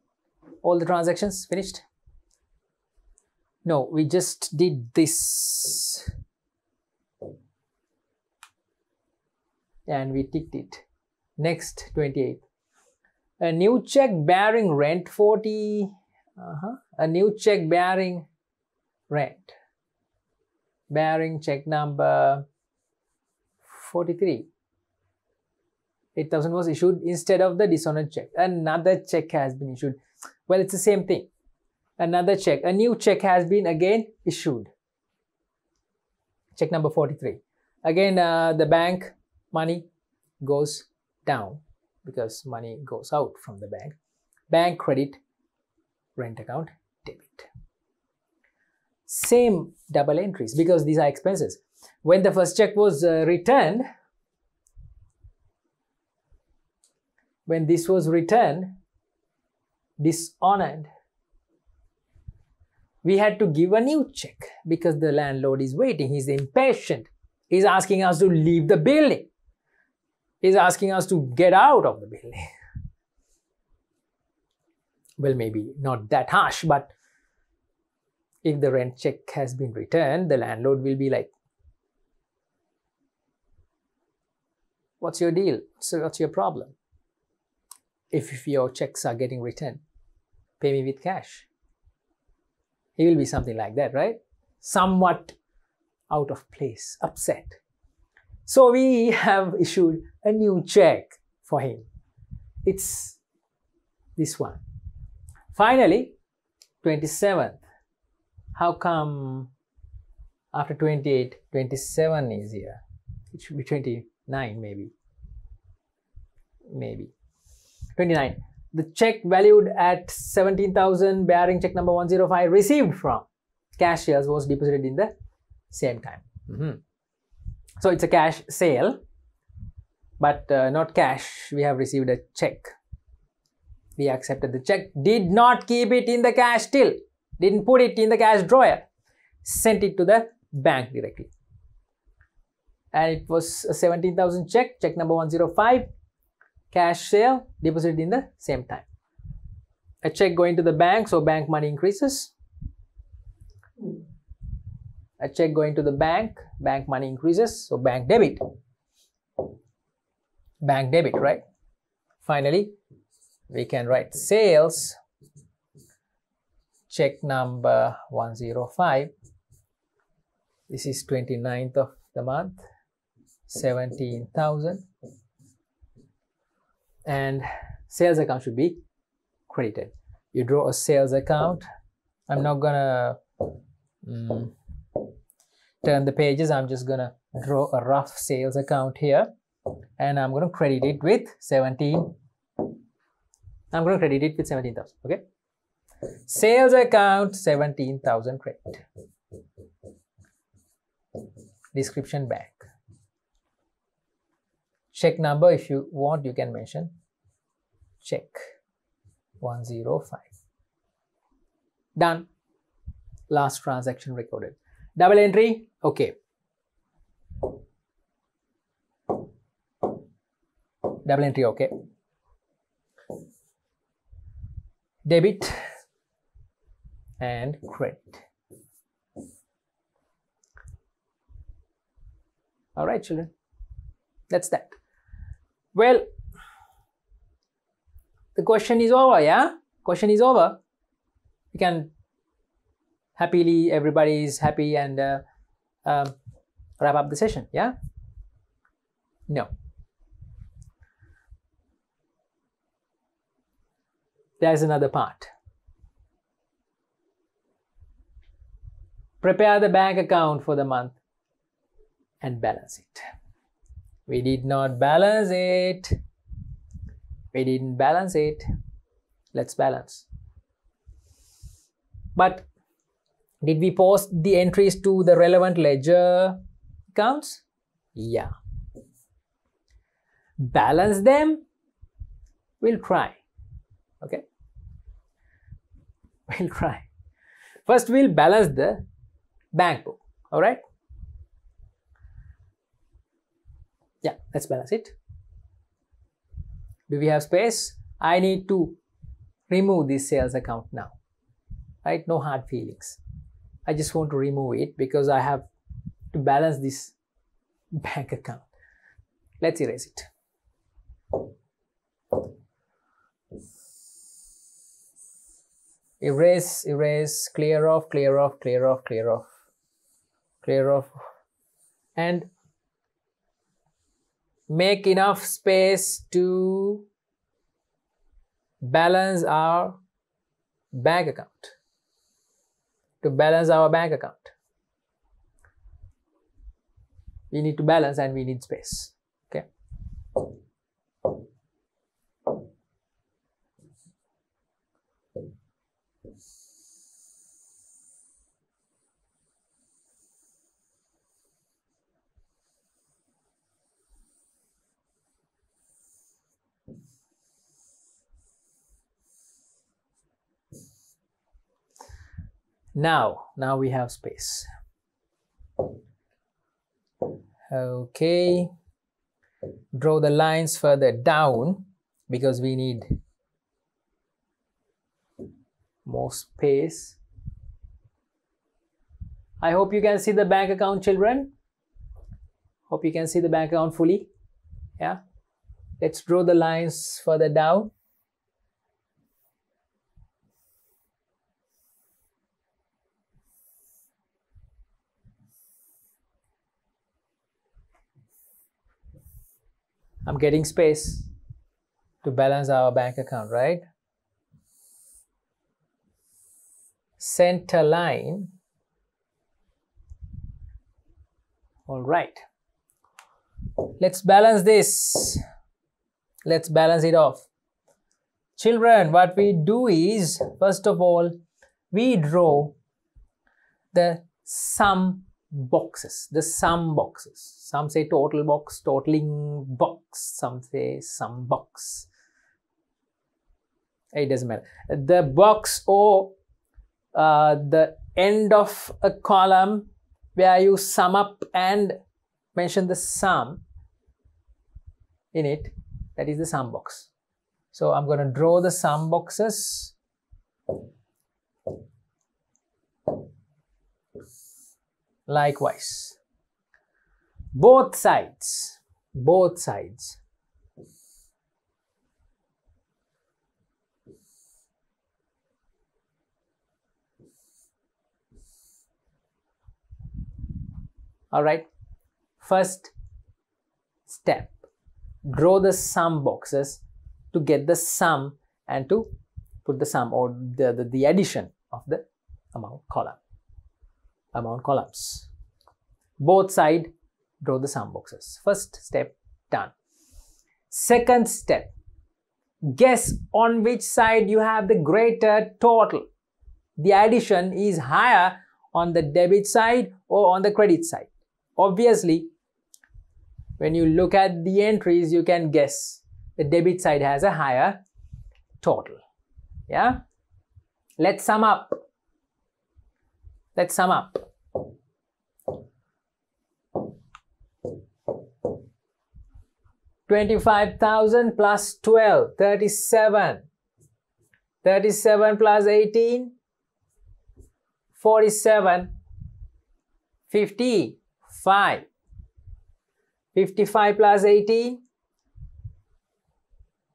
All the transactions finished? No, we just did this and we ticked it. Next, 28. A new check bearing rent 40. A new check bearing rent. Bearing check number 43. 8,000 was issued instead of the dishonored check. Another check has been issued. Well, it's the same thing. Another check, a new check has been again issued. Check number 43. Again, the bank money goes down because money goes out from the bank. Bank credit, rent account debit. Same double entries because these are expenses. When the first check was returned, when this was returned, dishonored, we had to give a new check because the landlord is waiting. He's impatient. He's asking us to leave the building. He's asking us to get out of the building. Well, maybe not that harsh, but if the rent check has been returned, the landlord will be like, what's your deal? So what's your problem? If your checks are getting returned, pay me with cash. He will be something like that, right? Somewhat out of place, upset. So we have issued a new check for him. It's this one. Finally, 27th. How come after 28, 27 is here? It should be 29 maybe. Maybe. 29. The check valued at 17,000 bearing check number 105 received from cashiers was deposited in the same time. So it's a cash sale, but not cash. We have received a check. We accepted the check, did not keep it in the cash till, didn't put it in the cash drawer, sent it to the bank directly. And it was a 17,000 check, check number 105. Cash sale, deposited in the same time. A check going to the bank, so bank money increases. A check going to the bank money increases, so bank debit. Bank debit, right? Finally, we can write sales, check number 105, This is 29th of the month, 17,000, and sales account should be credited. You draw a sales account. I'm not gonna turn the pages. I'm just gonna draw a rough sales account here, and I'm gonna credit it with 17. I'm gonna credit it with 17,000. Okay. Sales account 17,000 credit. Description bank. Check number, if you want, you can mention check 105. Done. Last transaction recorded. Double entry. Okay. Double entry. Okay. Debit and credit. All right, children. That's that. Well, the question is over, yeah? Question is over. You can happily, everybody is happy and wrap up the session, yeah? No. There's another part. Prepare the bank account for the month and balance it. We did not balance it. We didn't balance it. Let's balance. But did we post the entries to the relevant ledger accounts? Yeah. Balance them? We'll try. Okay? We'll try. First, we'll balance the bank book. All right? Yeah, let's balance it. Do we have space? I need to remove this sales account now. Right? No hard feelings. I just want to remove it because I have to balance this bank account. Let's erase it. Erase, erase, clear off, clear off, clear off, clear off, clear off, and make enough space to balance our bank account. To balance our bank account, we need to balance and we need space. Okay. Now we have space. Okay. Draw the lines further down because we need more space. I hope you can see the bank account, children. Hope you can see the bank account fully. Yeah. Let's draw the lines further down. I'm getting space to balance our bank account, right? Center line. All right. Let's balance this. Let's balance it off. Children, what we do is, first of all, we draw the sum boxes, the sum boxes. Some say total box, totaling box, some say sum box. It doesn't matter. The box or the end of a column where you sum up and mention the sum in it, that is the sum box. So I'm going to draw the sum boxes. Likewise, both sides. All right. First step, draw the sum boxes to get the sum and to put the sum or the addition of the amount columns. Both sides, draw the sum boxes. First step done. Second step, guess on which side you have the greater total. The addition is higher on the debit side or on the credit side. Obviously, when you look at the entries, you can guess the debit side has a higher total. Yeah? Let's sum up. 25,000 plus 12, 37. 37 plus 18, 47. 55. 55 plus 18,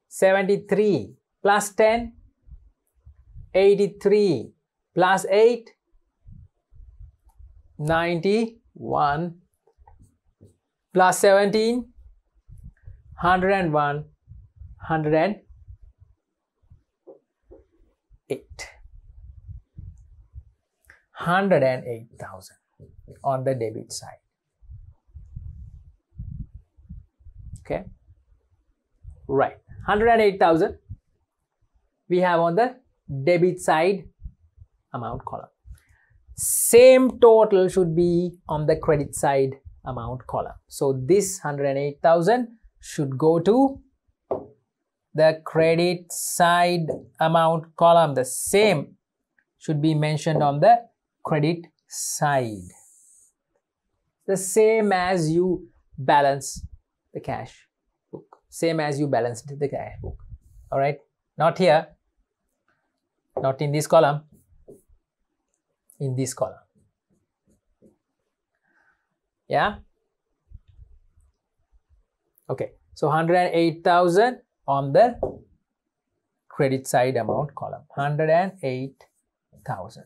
73. Plus 10, 83. Plus 8, 91. Plus 17, 101, 108. 108,000 on the debit side. Okay, right, 108,000 we have on the debit side amount column. Same total should be on the credit side amount column. So this 108,000 should go to the credit side amount column. The same should be mentioned on the credit side. The same as you balance the cash book. Same as you balanced the cash book. All right. Not here. Not in this column. In this column. Yeah. Okay. So 108,000 on the credit side amount column. 108,000.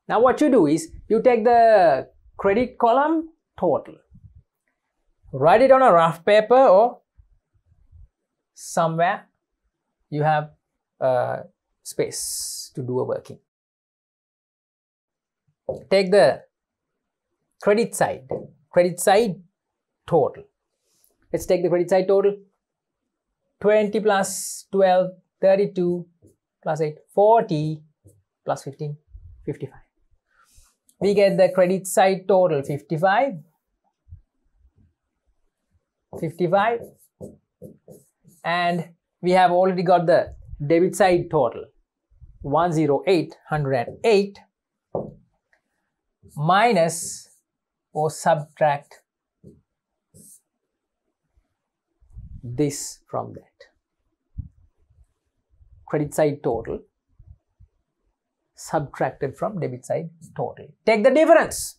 Now what you do is you take the credit column total, write it on a rough paper or somewhere you have space to do a working. Take the credit side total. Let's take the credit side total. 20 plus 12, 32 plus 8, 40 plus 15, 55. We get the credit side total 55, 55, and we have already got the debit side total 108, 108 minus or subtract this from that. Credit side total subtracted from debit side total. Take the difference.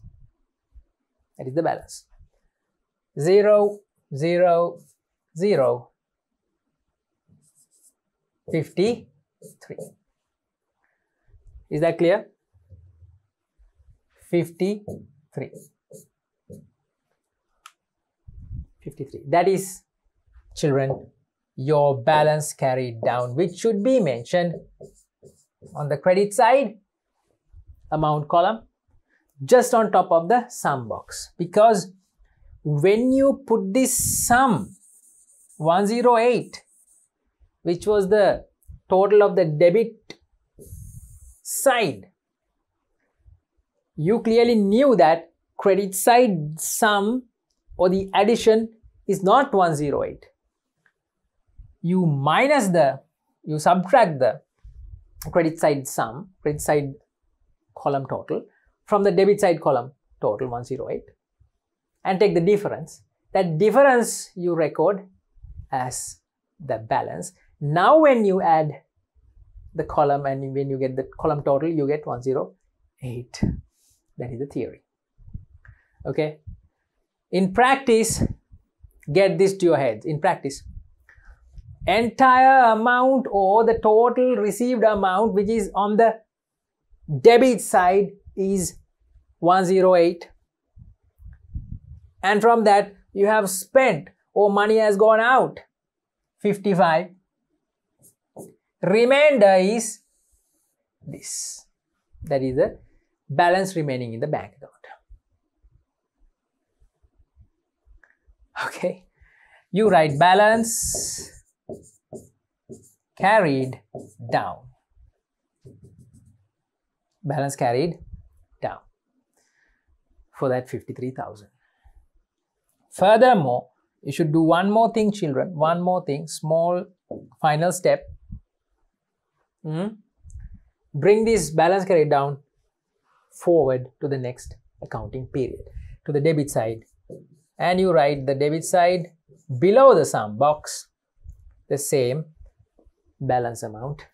That is the balance. 0, 0, 0, 53. Is that clear? 53. 53. That is, children, your balance carried down, which should be mentioned on the credit side amount column just on top of the sum box, because when you put this sum 108, which was the total of the debit side, you clearly knew that credit side sum or the addition is not 108. You subtract the credit side sum, credit side column total from the debit side column total 108 and take the difference. That difference you record as the balance. Now when you add the column and when you get the column total, you get 108. That is the theory. Okay. In practice, get this to your heads. In practice, entire amount or the total received amount which is on the debit side is 108, and from that you have spent or money has gone out 55. Remainder is this. That is the balance remaining in the bank account. Okay, you write balance carried down. Balance carried down for that 53,000. Furthermore, you should do one more thing, children. One more thing, small final step. Bring this balance carried down forward to the next accounting period, to the debit side. And you write the debit side below the sum box, the same balance amount.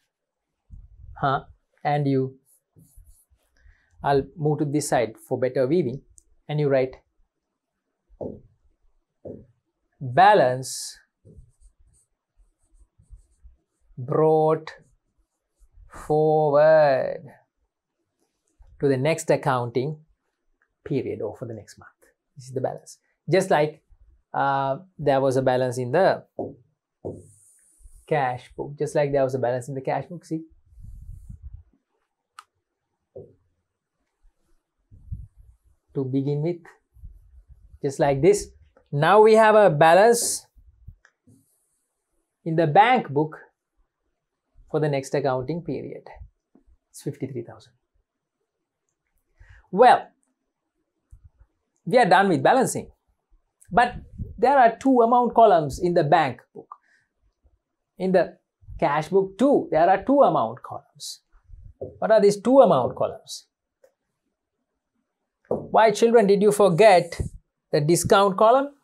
And I'll move to this side for better weaving, and you write balance brought forward to the next accounting period or for the next month. This is the balance. Just like there was a balance in the cash book. Just like there was a balance in the cash book. See? To begin with. Just like this. Now we have a balance in the bank book for the next accounting period. It's 53,000. Well, we are done with balancing. But there are two amount columns in the bank book. In the cash book too, there are two amount columns. What are these two amount columns? Why, children, did you forget the discount column?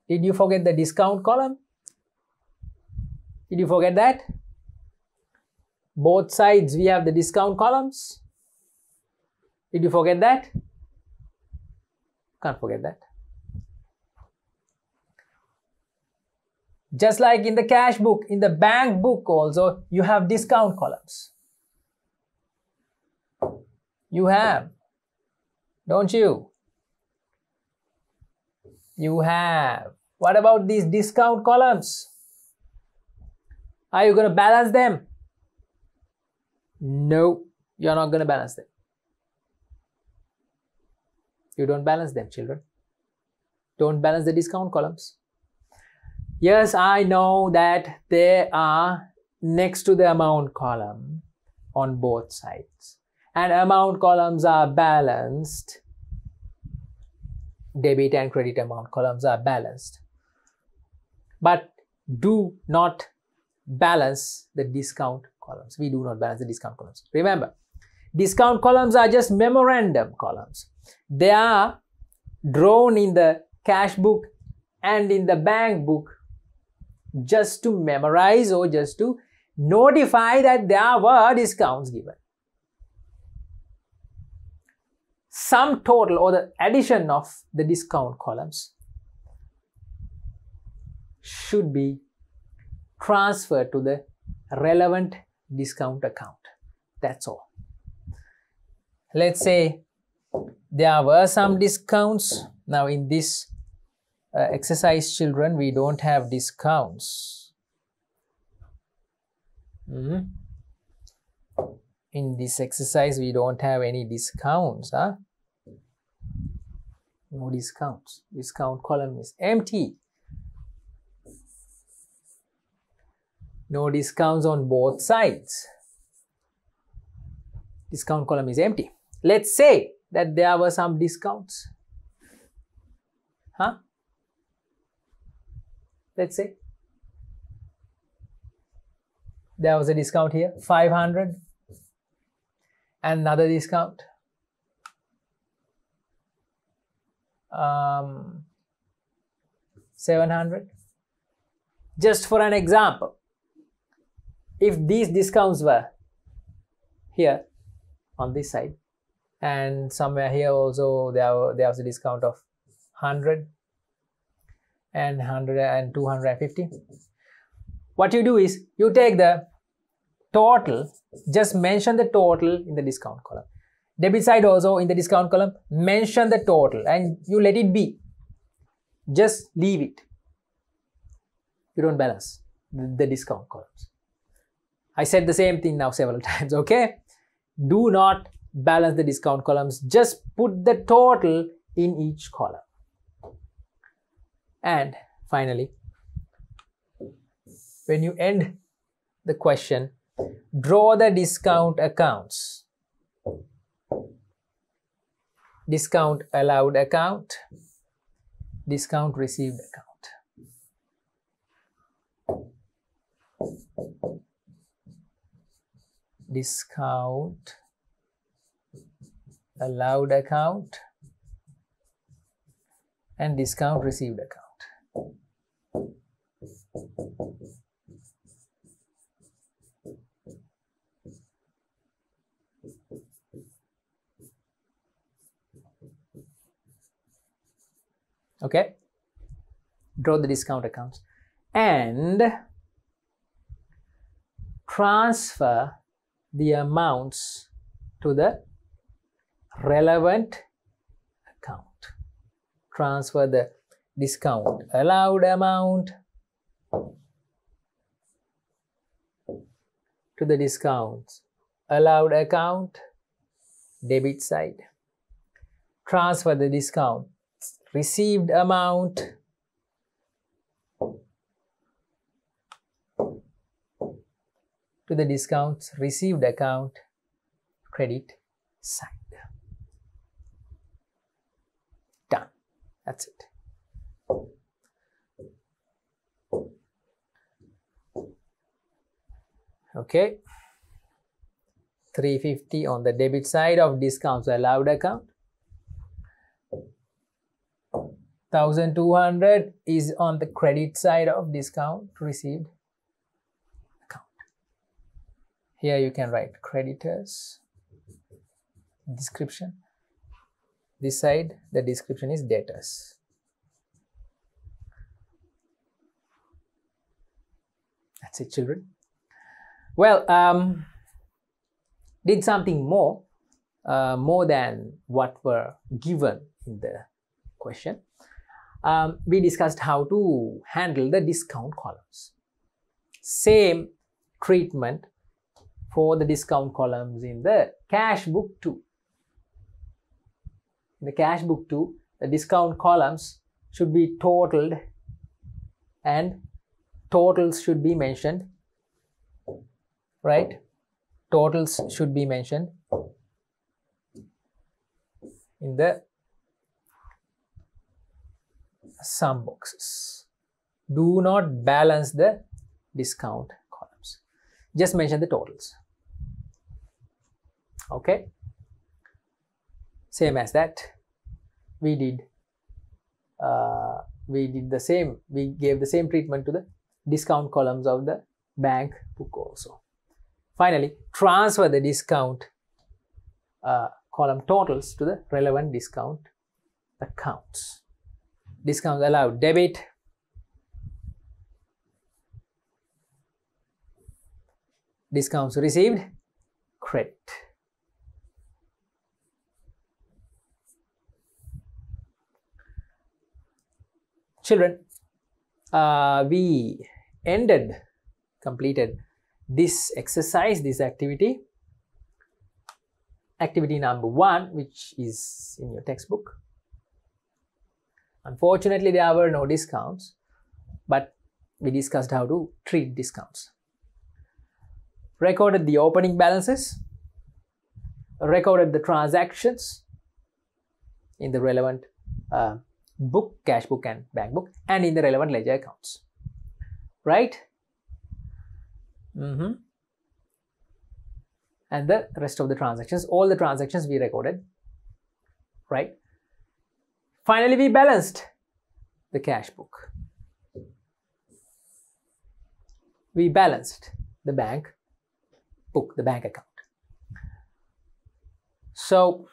Did you forget the discount column? Did you forget that? Both sides we have the discount columns. Did you forget that? Can't forget that. Just like in the cash book, in the bank book also, you have discount columns. You have, don't you? You have. What about these discount columns? Are you going to balance them? No, you're not going to balance them. You don't balance them, children. Don't balance the discount columns. Yes, I know that they are next to the amount column on both sides. And amount columns are balanced. Debit and credit amount columns are balanced. But do not balance the discount columns. We do not balance the discount columns. Remember, discount columns are just memorandum columns. They are drawn in the cash book and in the bank book just to memorize or just to notify that there were discounts given. Sum total or the addition of the discount columns should be transferred to the relevant discount account. That's all. Let's say there were some discounts. Now in this exercise, children, we don't have discounts. In this exercise, we don't have any discounts. No discounts. Discount column is empty. No discounts on both sides. Discount column is empty. Let's say that there were some discounts. Let's say there was a discount here, 500, and another discount, 700. Just for an example, if these discounts were here on this side, and somewhere here also there was a discount of 100 and 100 and 250. What you do is you take the total, just mention the total in the discount column. Debit side also, in the discount column, mention the total and you let it be. Just leave it. You don't balance the discount columns. I said the same thing now several times, okay? Do not balance the discount columns. Just put the total in each column. And finally, when you end the question, draw the discount accounts. Discount allowed account, discount received account. Discount allowed account and discount received account. Okay, draw the discount accounts and transfer the amounts to the relevant account. Transfer the discount allowed amount to the discount allowed account, debit side. Transfer the discount received amount to the discounts received account, credit side. Done. That's it. Okay. 350 on the debit side of discounts allowed account. 1200 is on the credit side of discount received account. Here you can write creditors, description. This side, the description is debtors. That's it, children. Well, did something more than what were given in the question. We discussed how to handle the discount columns. Same treatment for the discount columns in the cash book too. In the cash book too, the discount columns should be totaled and totals should be mentioned, right? Totals should be mentioned in the sum boxes. Do not balance the discount columns. Just mention the totals. Okay. Same as that, we did the same. We gave the same treatment to the discount columns of the bank book also. Finally, transfer the discount column totals to the relevant discount accounts. Discounts allowed debit, discounts received credit. Children, we completed this exercise, this activity number 1, which is in your textbook. Unfortunately, there were no discounts, but we discussed how to treat discounts. Recorded the opening balances, recorded the transactions in the relevant book, cash book and bank book, and in the relevant ledger accounts, right? And the rest of the transactions, all the transactions we recorded, right? Finally, we balanced the cash book. We balanced the bank book, the bank account. So,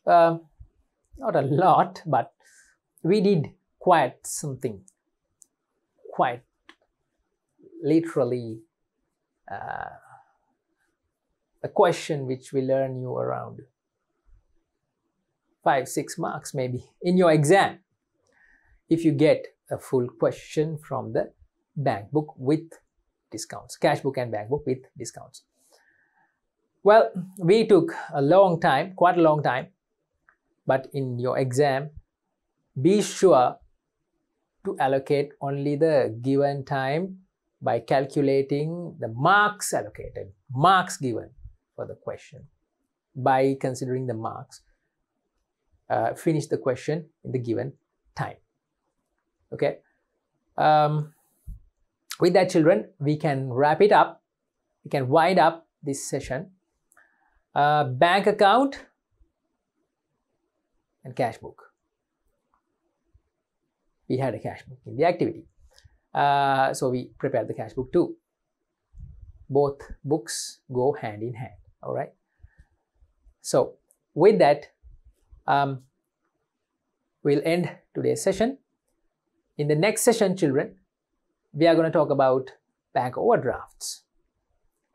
not a lot, but we did quite something, quite literally a question which will earn you around 5-6 marks maybe in your exam, if you get a full question from the bank book with discounts, cash book and bank book with discounts. Well, we took a long time, quite a long time, but in your exam, be sure to allocate only the given time by calculating the marks allocated, marks given for the question. By considering the marks, finish the question in the given time. Okay. With that, children, we can wrap it up. We can wind up this session. Bank account and cash book. We had a cash book in the activity. So we prepared the cash book too. Both books go hand in hand. All right. So with that, we'll end today's session. In the next session, children, we are going to talk about bank overdrafts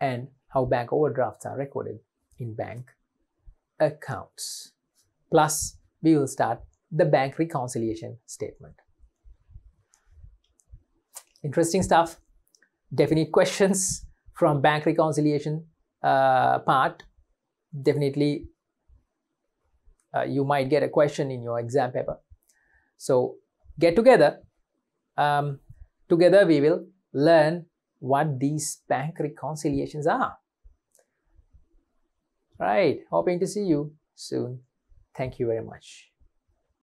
and how bank overdrafts are recorded in bank accounts. Plus, we will start the bank reconciliation statement. Interesting stuff. Definite questions from bank reconciliation part. Definitely, you might get a question in your exam paper. So get together. Together we will learn what these bank reconciliations are. Right. Hoping to see you soon. Thank you very much.